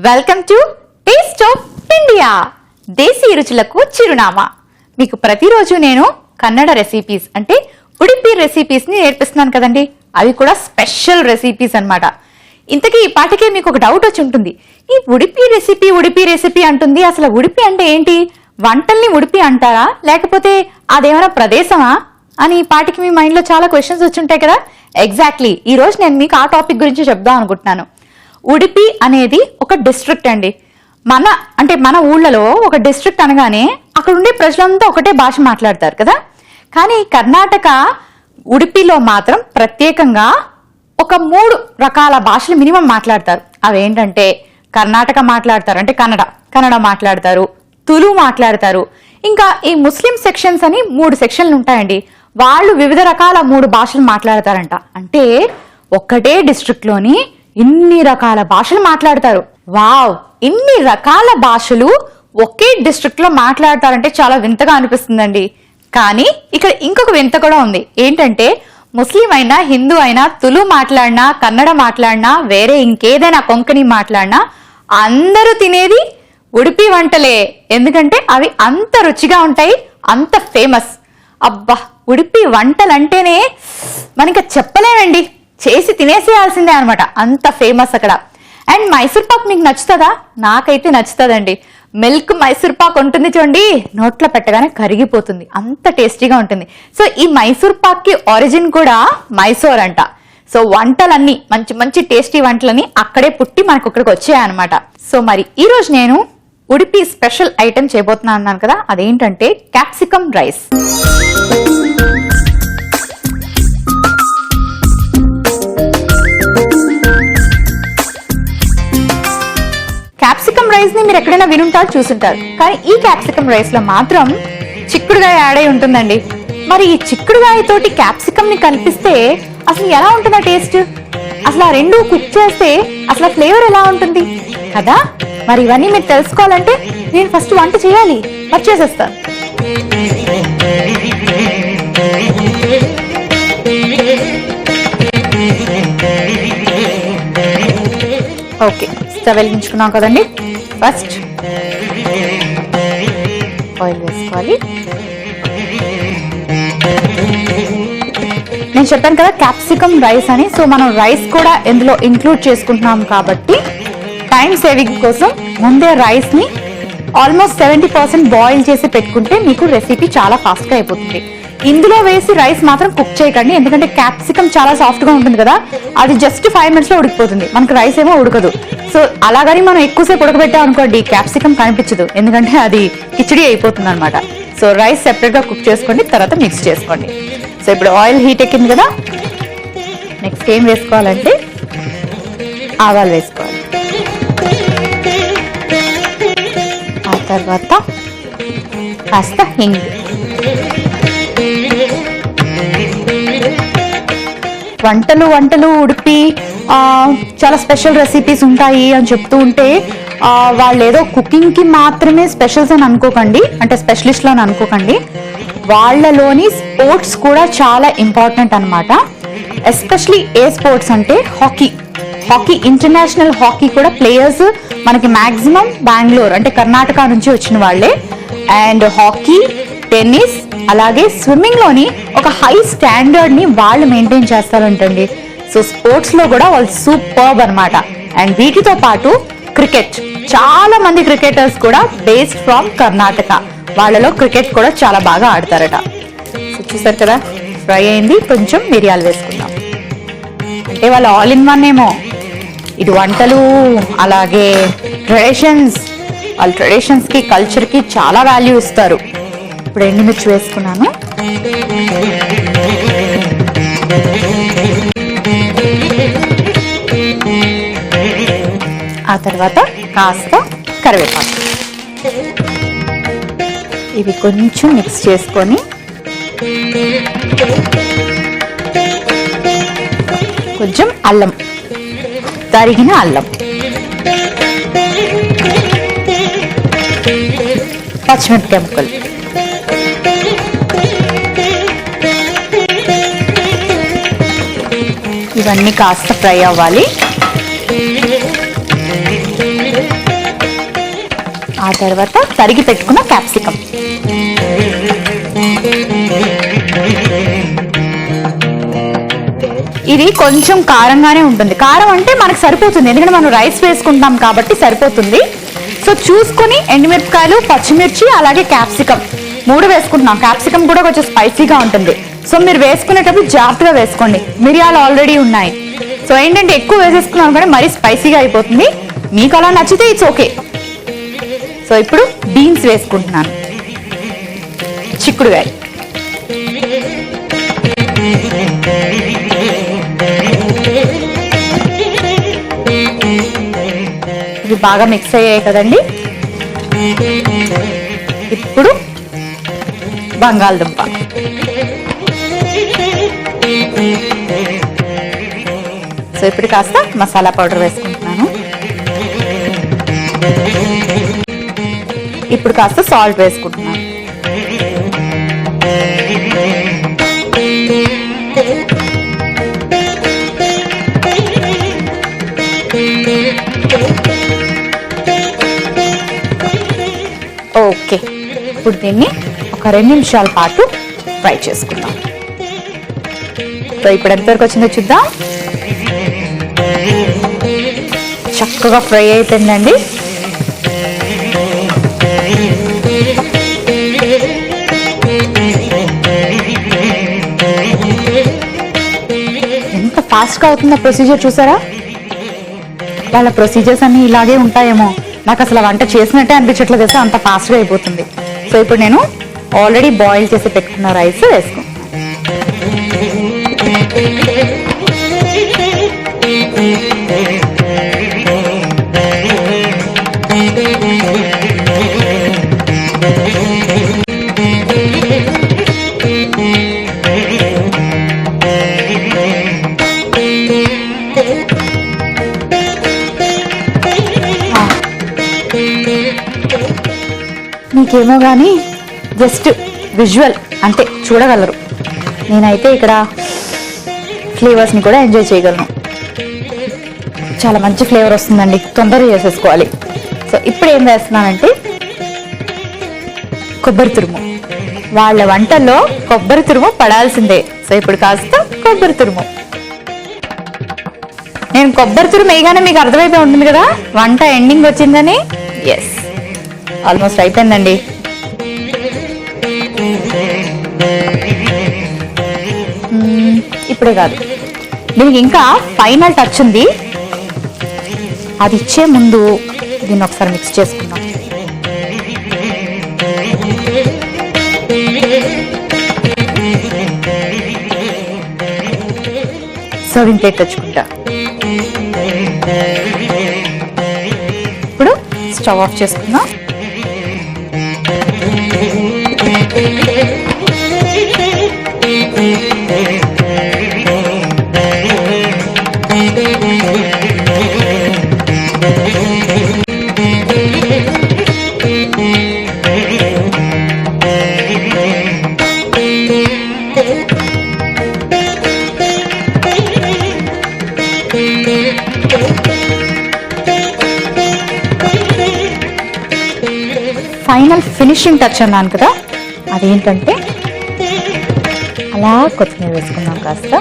Welcome to taste of India, దేశీ రుచులకు చిరునామా. మీకు ప్రతిరోజు నేను కన్నడ రెసిపీస్ అంటే ఉడిపి రెసిపీస్ ని నేర్పిస్తున్నాను కదండి. అవి కూడా స్పెషల్ రెసిపీస్ అన్నమాట. ఇంతకీ ఈ పాటికే మీకు ఒక డౌట్ వచ్చి ఉంటుంది, ఈ ఉడిపి రెసిపీ అంటుంది, అసలు ఉడిపి అంటే ఏంటి? వంటల్ని ఉడిపి అంటారా లేకపోతే అదేమైనా ప్రదేశమా అని ఈ పాటికి మీ మైండ్ లో చాలా క్వశ్చన్స్ వచ్చి ఉంటాయి కదా. ఎగ్జాక్ట్లీ ఈ రోజు నేను మీకు ఆ టాపిక్ గురించి చెప్దాం అనుకుంటున్నాను. ఉడిపి అనేది ఒక డిస్ట్రిక్ట్ అండి. మన ఊళ్ళలో ఒక డిస్ట్రిక్ట్ అనగానే అక్కడ ఉండే ప్రజలంతా ఒకటే భాష మాట్లాడతారు కదా. కానీ కర్ణాటక ఉడిపిలో మాత్రం ప్రత్యేకంగా ఒక 3 రకాల భాషలు మినిమం మాట్లాడతారు. అవేంటంటే కర్ణాటక మాట్లాడతారు, అంటే కన్నడ మాట్లాడతారు, తులు మాట్లాడతారు, ఇంకా ఈ ముస్లిం సెక్షన్స్ అని 3 సెక్షన్లు ఉంటాయండి. వాళ్ళు వివిధ రకాల 3 భాషలు మాట్లాడతారంట. అంటే ఒక్కటే డిస్ట్రిక్ట్ లోని ఇన్ని రకాల భాషలు మాట్లాడతారు. వావ్, ఇన్ని రకాల భాషలు ఒకే డిస్ట్రిక్ట్ లో మాట్లాడతారంటే చాలా వింతగా అనిపిస్తుందండి. కానీ ఇక్కడ ఇంకొక వింత కూడా ఉంది. ఏంటంటే ముస్లిం అయినా, హిందూ అయినా, తులు మాట్లాడినా, కన్నడ మాట్లాడినా, వేరే ఇంకేదైనా కొంకణి మాట్లాడినా అందరూ తినేది ఉడిపి వంటలే. ఎందుకంటే అవి అంత రుచిగా ఉంటాయి, అంత ఫేమస్. అబ్బా, ఉడిపి వంటలంటేనే మనకి చెప్పలేనండి, చేసి తినేసేయాల్సిందే అనమాట, అంత ఫేమస్ అక్కడ. అండ్ మైసూర్ పాక్ మీకు నచ్చుతుందా? నాకైతే నచ్చుతుందండి. మిల్క్ మైసూర్ పాక్ ఉంటుంది చూడండి, నోట్లో పెట్టగానే కరిగిపోతుంది, అంత టేస్టీగా ఉంటుంది. సో ఈ మైసూర్ పాక్ కి ఒరిజిన్ కూడా మైసూర్ అంట. సో వంటలన్నీ మంచి మంచి టేస్టీ వంటలన్నీ అక్కడే పుట్టి మనకు ఇక్కడికి వచ్చాయన్నమాట. సో మరి ఈ రోజు నేను ఉడిపి స్పెషల్ ఐటెం చేయబోతున్నాను అన్నాను కదా, అదేంటంటే క్యాప్సికమ్ రైస్. క్యాప్సికమ్ రైస్ ని మీరు ఎక్కడైనా వినుంటారు, చూసుంటారు. కానీ ఈ క్యాప్సికమ్ రైస్ లో మాత్రం చిక్కుడుగాయ యాడ్ అయి ఉంటుందండి. మరి ఈ చిక్కుడుగాయ తోటి క్యాప్సికమ్ ని కల్పిస్తే అసలు ఎలా ఉంటుందా టేస్ట్? అసలు ఆ రెండు కుక్ చేస్తే అసలు ఫ్లేవర్ ఎలా ఉంటుంది కదా. మరి ఇవన్నీ మీరు తెలుసుకోవాలంటే నేను ఫస్ట్ వంట చేయాలి, మరి చేసేస్తా. ఓకే, స్టవ్ వెలిగించుకున్నాం కదండి. ఫస్ట్ ఆయిల్ వేసుకోవాలి. నేను చెప్పాను కదా క్యాప్సికమ్ రైస్ అని. సో మనం రైస్ కూడా ఇందులో ఇంక్లూడ్ చేసుకుంటున్నాం కాబట్టి టైం సేవింగ్ కోసం ముందే రైస్ ని ఆల్మోస్ట్ 70% బాయిల్ చేసి పెట్టుకుంటే మీకు రెసిపీ చాలా ఫాస్ట్ గా అయిపోతుంది. ఇందులో వేసి రైస్ మాత్రం కుక్ చేయకండి, ఎందుకంటే క్యాప్సికమ్ చాలా సాఫ్ట్ గా ఉంటుంది కదా, అది జస్ట్ 5 minutes లో ఉడికిపోతుంది, మనకు రైస్ ఏమో ఉడకదు. సో అలాగని మనం ఎక్కువసేపు ఉడకబెట్టాం అనుకోండి, క్యాప్సికమ్ కనిపించదు, ఎందుకంటే అది కిచిడి అయిపోతుంది అనమాట. సో రైస్ సెపరేట్ గా కుక్ చేసుకోండి, తర్వాత మిక్స్ చేసుకోండి. సో ఇప్పుడు ఆయిల్ హీట్ ఎక్కింది కదా, నెక్స్ట్ ఏం వేసుకోవాలంటే ఆవాలు వేసుకోవాలి. ఆ తర్వాత కాస్త హింగ్. వంటలు ఉడిపి చాలా స్పెషల్ రెసిపీస్ ఉంటాయి అని చెప్తూ ఉంటే వాళ్ళు ఏదో కుకింగ్ కి మాత్రమే స్పెషల్స్ అని అనుకోకండి, అంటే స్పెషలిస్ట్లు అని అనుకోకండి. వాళ్ళలోని స్పోర్ట్స్ కూడా చాలా ఇంపార్టెంట్ అనమాట. ఎస్పెషలీ ఏ స్పోర్ట్స్ అంటే హాకీ. ఇంటర్నేషనల్ హాకీ కూడా ప్లేయర్స్ మనకి మాక్సిమం బెంగళూరు అంటే కర్ణాటక నుంచి వచ్చిన వాళ్ళే. అండ్ హాకీ, టెన్నిస్, అలాగే స్విమ్మింగ్ లోని ఒక హై స్టాండర్డ్ ని వాళ్ళు మెయింటైన్ చేస్తారంటండి. సో స్పోర్ట్స్ లో కూడా వాళ్ళు సూపర్బ్ అనమాట. అండ్ వీటితో పాటు క్రికెట్, చాలా మంది క్రికెటర్స్ కూడా బేస్డ్ ఫ్రమ్ కర్ణాటక, వాళ్ళలో క్రికెట్ కూడా చాలా బాగా ఆడతారట. సో చూసారు కదా, ఫ్రై అయింది. కొంచెం మిరియాలు వేసుకుందాం, అంటే వాళ్ళు ఆల్ ఇన్ వన్ ఏమో. ఇటు వంటలు అలాగే ట్రెడిషన్స్, వాళ్ళ ట్రెడిషన్స్ కి కల్చర్ కి చాలా వాల్యూ ఇస్తారు. ఇప్పుడు ఎండుమిర్చి వేసుకున్నాను. ఆ తర్వాత కాస్త కరివేపాకు. ఇవి కొంచెం మిక్స్ చేసుకొని కొంచెం అల్లం, తరిగిన అల్లం, పచ్చిమిరపకాయ ముక్కలు, ఇవన్నీ కాస్త ఫ్రై అవ్వాలి. ఆ తర్వాత తరిగి పెట్టుకున్న క్యాప్సికం, ఇది కొంచెం కారంగానే ఉంటుంది. కారం అంటే మనకు సరిపోతుంది, ఎందుకంటే మనం రైస్ వేసుకుంటాం కాబట్టి సరిపోతుంది. సో చూసుకుని ఎండుమిరపకాయలు, పచ్చిమిర్చి, అలాగే క్యాప్సికం 3 వేసుకుంటున్నాం. క్యాప్సికం కూడా కొంచెం స్పైసీగా ఉంటుంది. సో మీరు వేసుకునేటప్పుడు జాగ్రత్తగా వేసుకోండి. మిరియాలు ఆల్రెడీ ఉన్నాయి. సో ఏంటంటే ఎక్కువ వేసేసుకున్నాం కానీ మరీ స్పైసీగా అయిపోతుంది. మీకు అలా నచ్చితే ఇట్స్ ఓకే. సో ఇప్పుడు బీన్స్ వేసుకుంటున్నాను, చిక్కుడుకాయ, ఇవి బాగా మిక్స్ అయ్యాయి కదండి. ఇప్పుడు బంగాళదుంప, సో ఇప్పుడు కాస్త మసాలా పౌడర్ వేసుకుంటున్నాను. ఇప్పుడు కాస్త సాల్ట్ వేసుకుంటున్నాను. ఓకే, ఇప్పుడు దీన్ని ఒక 2 నిమిషాల పాటు ఫ్రై చేసుకుందాం. సో ఇప్పుడు ఎంతవరకు వచ్చిందో చూద్దాం. చక్కగా ఫ్రై అయిపోయిందండి. ఎంత ఫాస్ట్గా అవుతుందో ప్రొసీజర్ చూసారా? వాళ్ళ ప్రొసీజర్స్ అన్ని ఇలాగే ఉంటాయేమో, నాకు అసలు వంట చేసినట్టే అనిపించట్లేదు, తెలుసా, అంత ఫాస్ట్గా అయిపోతుంది. సో ఇప్పుడు నేను ఆల్రెడీ బాయిల్ చేసి పెట్టుకున్న రైస్ వేసుకుంటాను. మీకేమో కానీ జస్ట్ విజువల్ అంటే చూడగలరు, నేనైతే ఇక్కడ ఫ్లేవర్స్ని కూడా ఎంజాయ్ చేయగలను. చాలా మంచి ఫ్లేవర్ వస్తుందండి, తొందరగా చేసేసుకోవాలి. సో ఇప్పుడు ఏం వేస్తున్నానంటే కొబ్బరి తురుము. వాళ్ళ వంటల్లో కొబ్బరి తురుము పడాల్సిందే. సో ఇప్పుడు కాస్త కొబ్బరి తురుము. నేను కొబ్బరి తురుము వేయగానే మీకు అర్థమైపోయి ఉంటుంది కదా వంట ఎండింగ్ వచ్చిందని. ఎస్, ఆల్మోస్ట్ అయిపోయిందండి. ఇప్పుడే కాదు, దీనికి ఇంకా ఫైనల్ టచ్ ఉంది. అది ఇచ్చే ముందు దీన్ని ఒకసారి మిక్స్ చేసుకుందాం. సర్వింగ్ ప్లేట్ తెచ్చుకుంటా. ఇప్పుడు స్టవ్ ఆఫ్ చేసుకుందాం. ఫైనల్ ఫినిషింగ్ టచ్ అన్నాను కదా, అదేంటంటే అలా కొత్తిమీర వేసుకుందాం కాస్త.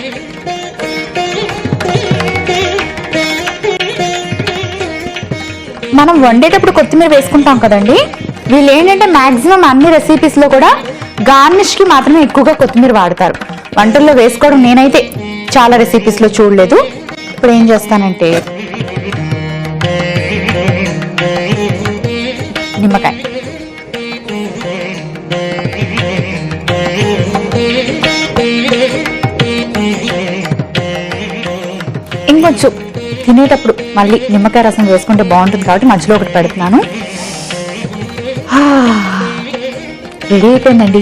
మనం వండేటప్పుడు కొత్తిమీర వేసుకుంటాం కదండి. వీళ్ళు ఏంటంటే మాక్సిమం అన్ని రెసిపీస్లో కూడా గార్నిష్కి మాత్రమే ఎక్కువగా కొత్తిమీర వాడతారు. వంటల్లో వేసుకోవడం నేనైతే చాలా రెసిపీస్లో చూడలేదు. ఇప్పుడు ఏం చేస్తానంటే నిమ్మకాయ, ఇంకొంచెం తినేటప్పుడు మళ్ళీ నిమ్మకాయ రసం వేసుకుంటే బాగుంటుంది కాబట్టి మధ్యలో ఒకటి పెడుతున్నాను. రెడీ అయిపోయిందండి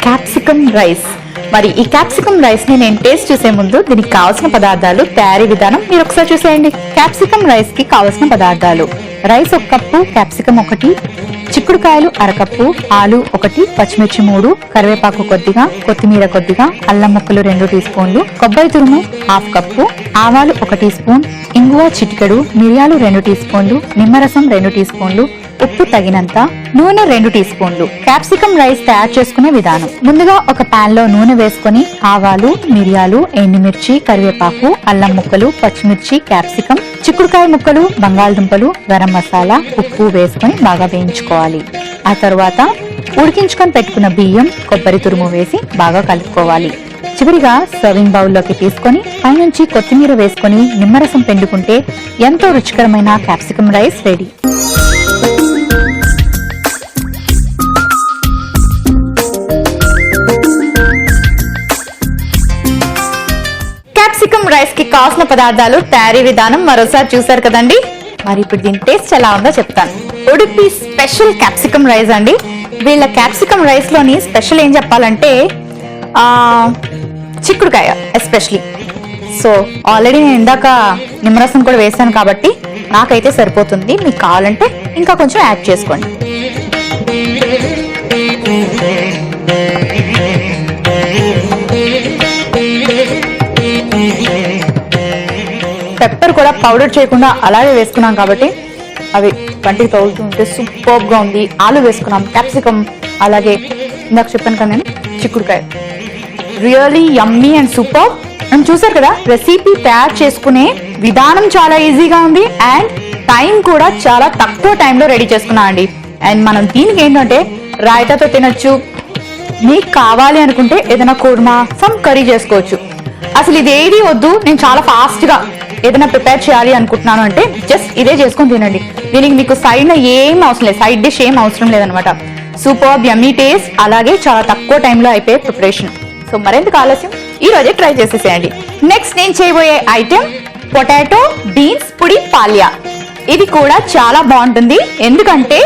క్యాప్సికమ్ రైస్. మరి ఈ క్యాప్సికమ్ రైస్ ని నేను టేస్ట్ చేసే ముందు దీనికి కావాల్సిన పదార్థాలు, తయారీ విధానం మీరు ఒకసారి చూసేయండి. క్యాప్సికమ్ రైస్ కి కావాల్సిన పదార్థాలు: రైస్ 1 కప్పు, క్యాప్సికమ్ 1, చిక్కుడుకాయలు 1/2 కప్పు, ఆలు 1, పచ్చిమిర్చి 3, కరివేపాకు కొద్దిగా, కొత్తిమీర కొద్దిగా, అల్లం ముక్కలు 2 టీ స్పూన్లు, కొబ్బరి తురుము 1/2 కప్పు, ఆవాలు 1 టీ స్పూన్, ఇంగువ చిటికెడు, మిరియాలు 2 టీ స్పూన్లు, నిమ్మరసం 2 టీ స్పూన్లు, ఉప్పు తగినంత, నూనె 2 టీ స్పూన్లు. క్యాప్సికం రైస్ తయారు చేసుకునే విధానం: ముందుగా ఒక పాన్ లో నూనె వేసుకుని ఆవాలు, మిరియాలు, ఎండుమిర్చి, కరివేపాకు, అల్లం ముక్కలు, పచ్చిమిర్చి, క్యాప్సికం, చిక్కుడుకాయ ముక్కలు, బంగాళదుంపలు, గరం మసాలా, ఉప్పు వేసుకుని బాగా వేయించుకోవాలి. ఆ తర్వాత ఉడికించుకొని పెట్టుకున్న బియ్యం, కొబ్బరి తురుము వేసి బాగా కలుపుకోవాలి. చివరిగా సర్వింగ్ బౌల్లోకి తీసుకొని పైనుంచి కొత్తిమీర వేసుకొని నిమ్మరసం పిండుకుంటే ఎంతో రుచికరమైన capsicum rice ready. Capsicum rice కి కావాల్సిన పదార్థాలు, తయారీ విధానం మరోసారి చూసారు కదండి. మరి ఇప్పుడు దీని టేస్ట్ ఎలా ఉందో చెప్తాను. ఉడిపి స్పెషల్ క్యాప్సికం రైస్ అండి. వీళ్ళ క్యాప్సికం రైస్ లోని స్పెషల్ ఏం చెప్పాలంటే చిక్కుడుకాయ ఎస్పెషలీ. సో ఆల్రెడీ నేను ఇందాక నిమ్మరసం కూడా వేసాను కాబట్టి నాకైతే సరిపోతుంది. మీకు కావాలంటే ఇంకా కొంచెం యాడ్ చేసుకోండి. పెప్పర్ కూడా పౌడర్ చేయకుండా అలాగే వేసుకున్నాం కాబట్టి అవి వంటికి తగులుతుంటే సూపర్ గా ఉంది. ఆలు వేసుకున్నాం, క్యాప్సికం, అలాగే ఇందాక చెప్పాను కదా నేను చిక్కుడుకాయ. Really yummy and super. మనం చూసారు కదా, రెసిపీ తయారు చేసుకునే విధానం చాలా ఈజీగా ఉంది అండ్ టైం కూడా చాలా తక్కువ టైంలో రెడీ చేసుకున్నాం అండి. అండ్ మనం దీనికి ఏంటంటే రాయితాతో తినొచ్చు. మీకు కావాలి అనుకుంటే ఏదైనా కుర్మా, సమ్ కర్రీ చేసుకోవచ్చు. అసలు ఇది ఏది వద్దు, నేను చాలా ఫాస్ట్ గా ఏదైనా ప్రిపేర్ చేయాలి అనుకుంటున్నాను అంటే జస్ట్ ఇదే చేసుకొని తినండి. దీనికి మీకు సైడ్ ఏం అవసరం లేదు, సైడ్ డిష్ ఏం అవసరం లేదనమాట. సూపర్ యమ్మీ టేస్ట్, అలాగే చాలా తక్కువ టైంలో అయిపోయే ప్రిపరేషన్. సో మరెందుకు ఆలస్యం, ఈ రోజే ట్రై చేసేసేయండి. నెక్స్ట్ నేను చేయబోయే ఐటెం పొటాటో బీన్స్ పుడి పాల్యా. ఇది కూడా చాలా బాగుంటుంది, ఎందుకంటే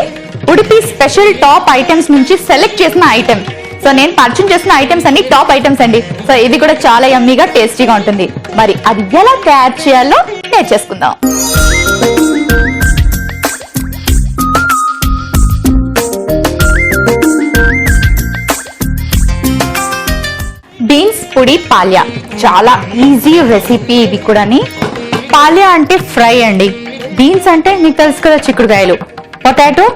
ఉడిపి స్పెషల్ టాప్ ఐటమ్స్ నుంచి సెలెక్ట్ చేసిన ఐటెం. సో నేను పరిచయం చేసిన ఐటమ్స్ అన్ని టాప్ ఐటమ్స్ అండి. సో ఇది కూడా చాలా యమ్మీగా టేస్టీగా ఉంటుంది. మరి అది ఎలా తయారు చేయాలో నేర్చేసుకుందాం. బీన్స్ పుడి పాల్యా చాలా ఈజీ రెసిపీ. ఇది కూడా పాల్యా అంటే ఫ్రై అండి, బీన్స్ అంటే మీకు తెలుసు కదా చిక్కుడుకాయలు, పొటాటో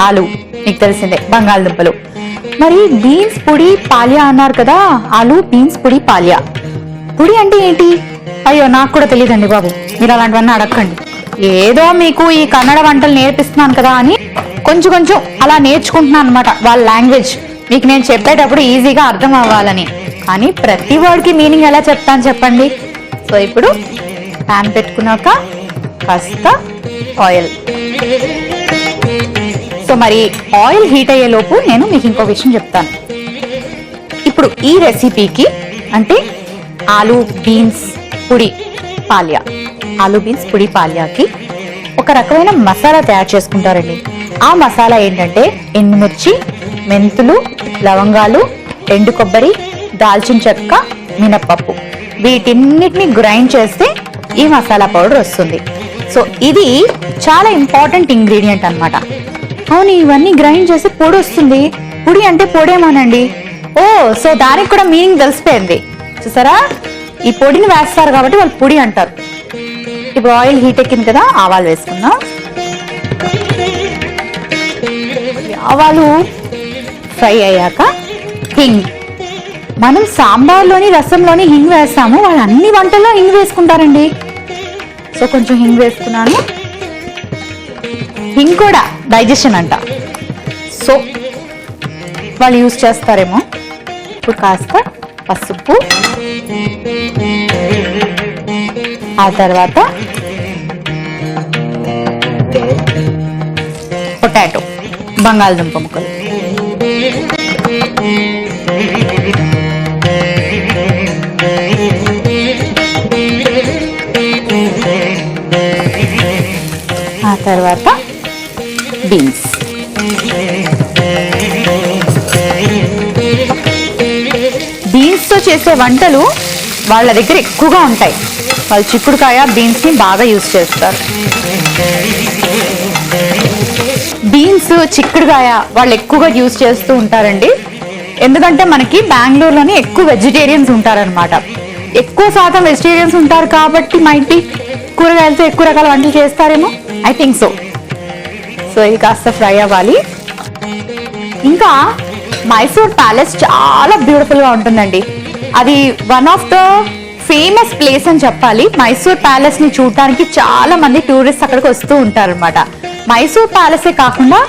ఆలు మీకు తెలిసిందే బంగాళదుంపలు. మరి బీన్స్ పుడి పాల్యా అన్నారు కదా, ఆలు బీన్స్ పుడి పాల్యా. పుడి అంటే ఏంటి? అయ్యో నాకు కూడా తెలియదండి బాబు, మీరు అలాంటివన్నీ అడగండి. ఏదో మీకు ఈ కన్నడ వంటలు నేర్పిస్తున్నాను కదా అని కొంచెం కొంచెం అలా నేర్చుకుంటున్నాను అనమాట, వాళ్ళ లాంగ్వేజ్ మీకు నేను చెప్పేటప్పుడు ఈజీగా అర్థం అవ్వాలని. కానీ ప్రతి వర్డ్కి మీనింగ్ ఎలా చెప్తాను చెప్పండి. సో ఇప్పుడు ప్యాన్ పెట్టుకున్నాక కాస్త ఆయిల్. సో మరి ఆయిల్ హీట్ అయ్యే లోపు నేను మీకు ఇంకో విషయం చెప్తాను. ఇప్పుడు ఈ రెసిపీకి అంటే ఆలు బీన్స్ పుడి పాల్యా, ఆలు బీన్స్ పుడి పాల్యాకి ఒక రకమైన మసాలా తయారు చేసుకుంటారండి. ఆ మసాలా ఏంటంటే ఎండుమిర్చి, మెంతులు, లవంగాలు, ఎండు కొబ్బరి, దాల్చిన చెక్క, మినప్పప్పు, వీటిన్నిటిని గ్రైండ్ చేస్తే ఈ మసాలా పౌడర్ వస్తుంది. సో ఇది చాలా ఇంపార్టెంట్ ఇంగ్రీడియంట్ అన్నమాట. అవును, ఇవన్నీ గ్రైండ్ చేసి పొడి వస్తుంది. పొడి అంటే పొడేమోనండి. ఓ, సో దానికి కూడా మీనింగ్ తెలిసిపోయింది చూసారా. ఈ పొడిని వేస్తారు కాబట్టి వాళ్ళు పొడి అంటారు. ఇప్పుడు ఆయిల్ హీట్ ఎక్కింది కదా, ఆవాలు వేసుకుందాం. ఆవాలు ఫ్రై అయ్యాక హింగ్. మనం సాంబార్లోని రసంలోని హింగ్ వేస్తాము, వాళ్ళు అన్ని వంటల్లో హింగ్ వేసుకుంటారండి. సో కొంచెం హింగ్ వేసుకున్నాను. హింగ్ కూడా డైజెషన్ అంట, సో వాళ్ళు యూజ్ చేస్తారేమో. ఇప్పుడు కాస్త పసుపు, ఆ తర్వాత పొటాటో బంగాళదుంప ముక్కలు, ఆ తర్వాత బీన్స్. బీన్స్ తో చేసే వంటలు వాళ్ళ దగ్గర ఎక్కువగా ఉంటాయి. వాళ్ళు చిక్కుడుకాయ బీన్స్ ని బాగా యూజ్ చేస్తారు. బీన్స్ చిక్కుడుకాయ వాళ్ళు ఎక్కువగా యూజ్ చేస్తూ ఉంటారండి. ఎందుకంటే మనకి బెంగళూరులోని ఎక్కువ వెజిటేరియన్స్ ఉంటారనమాట. ఎక్కువ శాతం వెజిటేరియన్స్ ఉంటారు కాబట్టి మైట్ బి కూరగాయలతో ఎక్కువ రకాల వంటలు చేస్తారేమో, ఐ థింక్ సో. సో ఇది కాస్త ఫ్రై అవ్వాలి. ఇంకా మైసూర్ ప్యాలెస్ చాలా బ్యూటిఫుల్ గా ఉంటుందండి. అది one of the famous place అని చెప్పాలి. మైసూర్ ప్యాలెస్ ని చూడటానికి చాలా మంది టూరిస్ట్ అక్కడికి వస్తూ ఉంటారు అనమాట. మైసూర్ ప్యాలెసే కాకుండా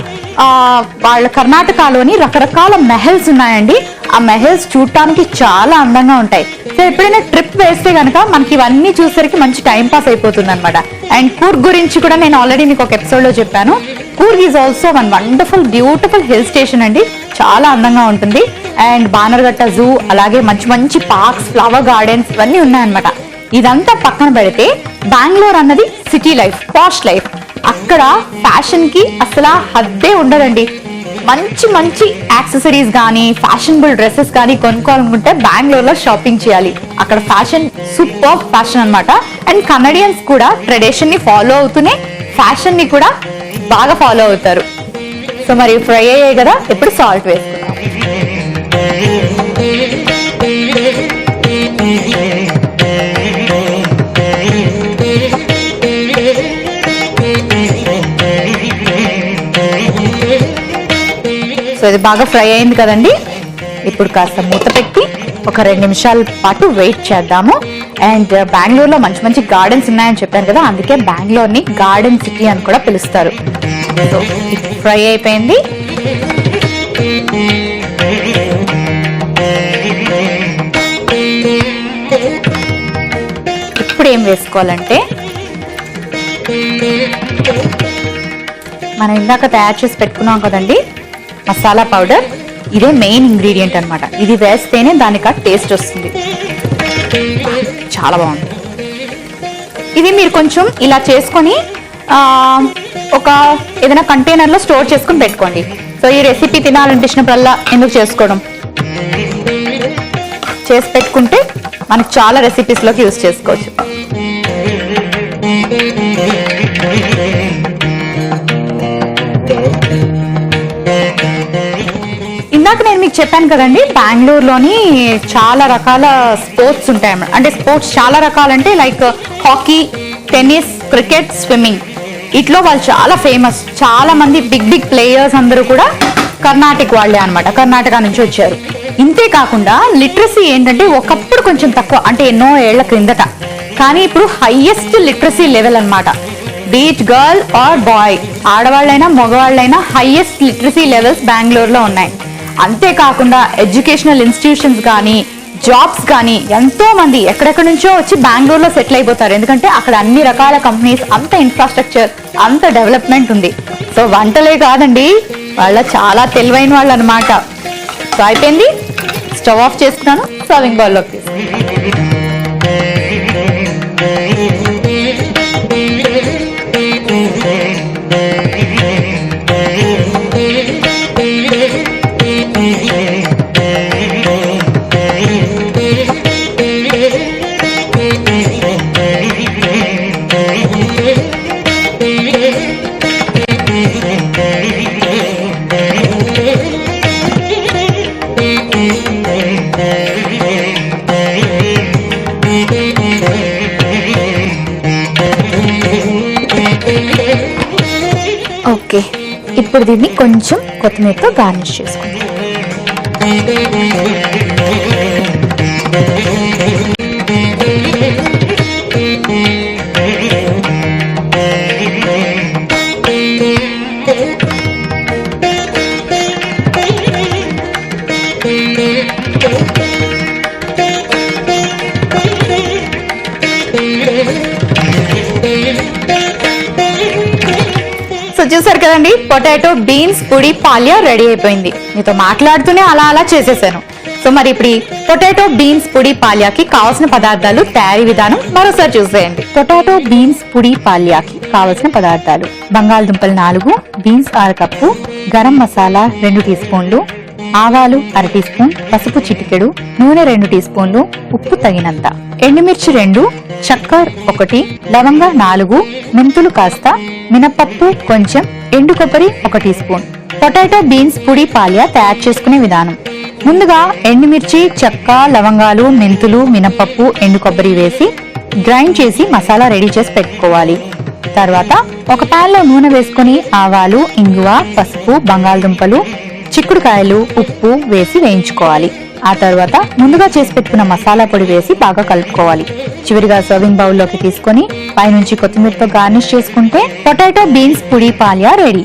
వాళ్ళ కర్ణాటకలోని రకరకాల మెహల్స్ ఉన్నాయండి. ఆ మెహల్స్ చూడటానికి చాలా అందంగా ఉంటాయి. సో ఎప్పుడైనా ట్రిప్ వేస్తే కనుక మనకి ఇవన్నీ చూసేసరికి మంచి టైం పాస్ అయిపోతుంది అనమాట. అండ్ కూర్గ్ గురించి కూడా నేను ఆల్రెడీ మీకు ఒక ఎపిసోడ్ లో చెప్పాను. Coorg is also one wonderful beautiful hill station అండి. చాలా అందంగా ఉంటుంది. అండ్ బానర్ఘట్ట జూ, అలాగే మంచి మంచి పార్క్స్, ఫ్లవర్ గార్డెన్స్ ఇవన్నీ ఉన్నాయన్నమాట. ఇదంతా పక్కన పెడితే బెంగళూరు అన్నది సిటీ లైఫ్, పాష్ లైఫ్. అక్కడ ఫ్యాషన్ కి అసలు హద్దే ఉండదండి. మంచి మంచి యాక్సెసరీస్ కానీ, ఫ్యాషనబుల్ డ్రెస్సెస్ కానీ కొనుక్కోవాలనుకుంటే బెంగళూరులో షాపింగ్ చేయాలి. అక్కడ ఫ్యాషన్ సూపర్ ఫ్యాషన్ అనమాట. అండ్ కన్నడియన్స్ కూడా ట్రెడిషన్ ని ఫాలో అవుతూనే ఫ్యాషన్ ని కూడా బాగా ఫాలో అవుతారు. సో మరి ఫ్రై అయ్యాయి కదా, ఇప్పుడు సాల్ట్ వేసుకుందాం. సో ఇది బాగా ఫ్రై అయింది కదండి. ఇప్పుడు కాస్త మూత పెట్టి ఒక 2 నిమిషాల పాటు వెయిట్ చేద్దాము. అండ్ బెంగళూరులో మంచి మంచి గార్డెన్స్ ఉన్నాయని చెప్పాను కదా, అందుకే బెంగళూరుని గార్డెన్ సిటీ అని కూడా పిలుస్తారు. సో ఫ్రై అయిపోయింది. ఇప్పుడు ఏం వేసుకోవాలంటే, మనం ఇందాక తయారు చేసి పెట్టుకున్నాం కదండి మసాలా పౌడర్, ఇదే మెయిన్ ఇంగ్రీడియంట్ అనమాట. ఇది వేస్తేనే దానికి ఆ టేస్ట్ వస్తుంది. చాలా బాగుంది. ఇది మీరు కొంచెం ఇలా చేసుకొని ఒక ఏదైనా కంటైనర్లో స్టోర్ చేసుకుని పెట్టుకోండి. సో ఈ రెసిపీ తినాలనిపించినప్పుడల్లా ఎందుకు చేసుకోవడం, చేసి పెట్టుకుంటే మనకు చాలా రెసిపీస్లోకి యూజ్ చేసుకోవచ్చు. ఇందాక నేను మీకు చెప్పాను కదండి, బెంగళూరులోని చాలా రకాల స్పోర్ట్స్ ఉంటాయి. అంటే స్పోర్ట్స్ చాలా రకాలంటే like hockey, tennis, cricket, swimming, ఇట్లో వాళ్ళు చాలా ఫేమస్. చాలా మంది బిగ్ బిగ్ ప్లేయర్స్ అందరూ కూడా కర్ణాటక వాళ్ళే అనమాట, కర్ణాటక నుంచి వచ్చారు. ఇంతే కాకుండా లిటరసీ ఏంటంటే ఒకప్పుడు కొంచెం తక్కువ, అంటే ఎన్నో ఏళ్ల క్రిందట, కానీ ఇప్పుడు హైయెస్ట్ లిటరసీ లెవెల్ అనమాట. బీచ్ గర్ల్ ఆర్ బాయ్, ఆడవాళ్ళైనా మగవాళ్ళైనా హైయెస్ట్ లిటరసీ లెవెల్స్ బెంగళూరులో ఉన్నాయి. అంతేకాకుండా ఎడ్యుకేషనల్ ఇన్స్టిట్యూషన్స్ కానీ, జాబ్స్ కానీ ఎంతో మంది ఎక్కడెక్కడి నుంచో వచ్చి బెంగళూరులో సెటిల్ అయిపోతారు. ఎందుకంటే అక్కడ అన్ని రకాల కంపెనీస్, అంత ఇన్ఫ్రాస్ట్రక్చర్, అంత డెవలప్మెంట్ ఉంది. సో వంటలే కాదండి, వాళ్ళ చాలా తెలివైన వాళ్ళు అనమాట. సో అయిపోయింది, స్టవ్ ఆఫ్ చేస్తున్నాను, సర్వింగ్ బౌల్లోకి ఓకే. ఇప్పుడు దీన్ని కొంచెం కొత్తిమీరతో గార్నిష్ చేసుకుందాం. చూసారు కదండి, పొటాటో బీన్స్ పొడి పాల్యా రెడీ అయిపోయింది. మీతో మాట్లాడుతూనే అలా అలా చేసేసాను. సో మరి ఇప్పుడు పొటాటో బీన్స్ పొడి పాల్యాకి కావాల్సిన పదార్థాలు, తయారీ విధానం మరోసారి చూసేయండి. పొటాటో బీన్స్ పొడి పాల్యాకి కావలసిన పదార్థాలు: బంగాళదుంపలు 4, beans 1/2 cup, garam masala 2 tea స్పూన్లు, ఆవాలు 1/2 టీ స్పూన్, పసుపు చిటికెడు, నూనె 2 టీ స్పూన్లు, ఉప్పు తగినంత, ఎండుమిర్చి 2, చక్కెర 1, లవంగ 4, మెంతులు కాస్త, మినపప్పు కొంచెం, ఎండు కొబ్బరి 1 టీ స్పూన్. పొటాటో బీన్స్ పొడి పాల్యా తయారు చేసుకునే విధానం: ముందుగా ఎండుమిర్చి, చెక్క, లవంగాలు, మెంతులు, మినపప్పు, ఎండు కొబ్బరి వేసి గ్రైండ్ చేసి మసాలా రెడీ చేసి పెట్టుకోవాలి. తర్వాత ఒక పాన్ లో నూనె వేసుకొని ఆవాలు, ఇంగువ, పసుపు, బంగాళదుంపలు, చిక్కుడుకాయలు, ఉప్పు వేసి వేయించుకోవాలి. ఆ తర్వాత ముందుగా చేసి పెట్టుకున్న మసాలా పొడి వేసి బాగా కలుపుకోవాలి. చివరిగా సర్వింగ్ బౌల్లోకి తీసుకొని పైనుంచి కొత్తిమీరతో గార్నిష్ చేసుకుంటే పొటాటో బీన్స్ పుడి పాలియా రెడీ.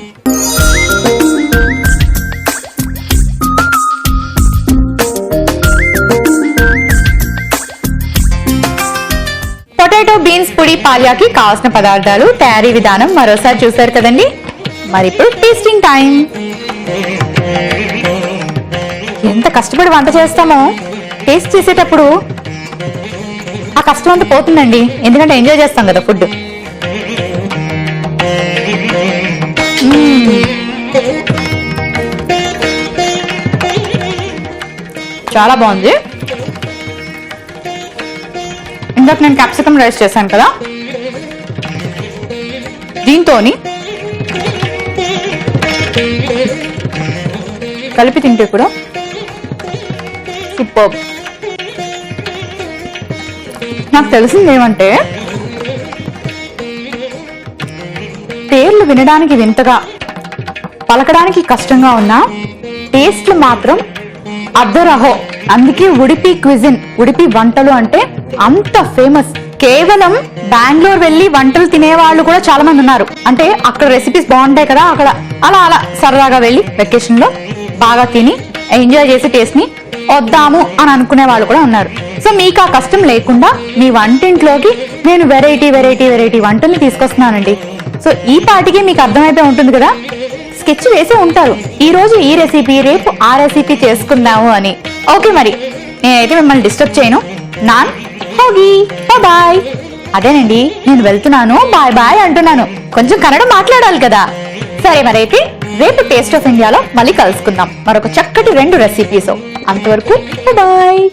పొటాటో బీన్స్ పుడి పాలియాకి కావాల్సిన పదార్థాలు, తయారీ విధానం మరోసారి చూసారు కదండి. మరి ఇప్పుడు టేస్టింగ్ టైం. ఎంత కష్టపడి వంట చేస్తామో టేస్ట్ చేసేటప్పుడు ఆ కష్టం అంతా పోతుందండి. ఎందుకంటే ఎంజాయ్ చేస్తాం కదా ఫుడ్. చాలా బాగుంది. ఇందాక నేను క్యాప్సికమ్ రైస్ చేశాను కదా, దీంతోని కలిపి తింటే కూడా సూపర్. నాకు తెలిసింది ఏమంటే, పేర్లు వినడానికి వింతగా, పలకడానికి కష్టంగా ఉన్న టేస్ట్లు మాత్రం అద్దరహో. అందుకే ఉడిపి క్విజిన్, ఉడిపి వంటలు అంటే అంత ఫేమస్. కేవలం బెంగళూరు వెళ్ళి వంటలు తినే వాళ్ళు కూడా చాలా మంది ఉన్నారు. అంటే అక్కడ రెసిపీస్ బాగుంటాయి కదా, అక్కడ అలా అలా సరదాగా వెళ్ళి వెకేషన్ లో బాగా తిని ఎంజాయ్ చేసి టేస్ట్ ని వద్దాము అని అనుకునే వాళ్ళు కూడా ఉన్నారు. సో మీకు ఆ కష్టం లేకుండా మీ వంటింట్లోకి నేను వెరైటీ వెరైటీ వెరైటీ వంటల్ని తీసుకొస్తున్నానండి. సో ఈ పాటికి మీకు అర్థమైతే ఉంటుంది కదా, స్కెచ్ వేసి ఉంటారు ఈ రోజు ఈ రెసిపీ, రేపు ఆ రెసిపీ చేసుకుందాము అని. ఓకే, మరి నేనైతే మిమ్మల్ని డిస్టర్బ్ చేయను. నాన్ హోగి బాయ్. అదేనండి, నేను వెళ్తున్నాను, బాయ్ బాయ్ అంటున్నాను. కొంచెం కన్నడ మాట్లాడాలి కదా. సరే, మరైతే రేపు టేస్ట్ ఆఫ్ ఇండియాలో మళ్ళీ కలుసుకుందాం మరొక చక్కటి 2 రెసిపీస్. అంతవరకు బాయ్.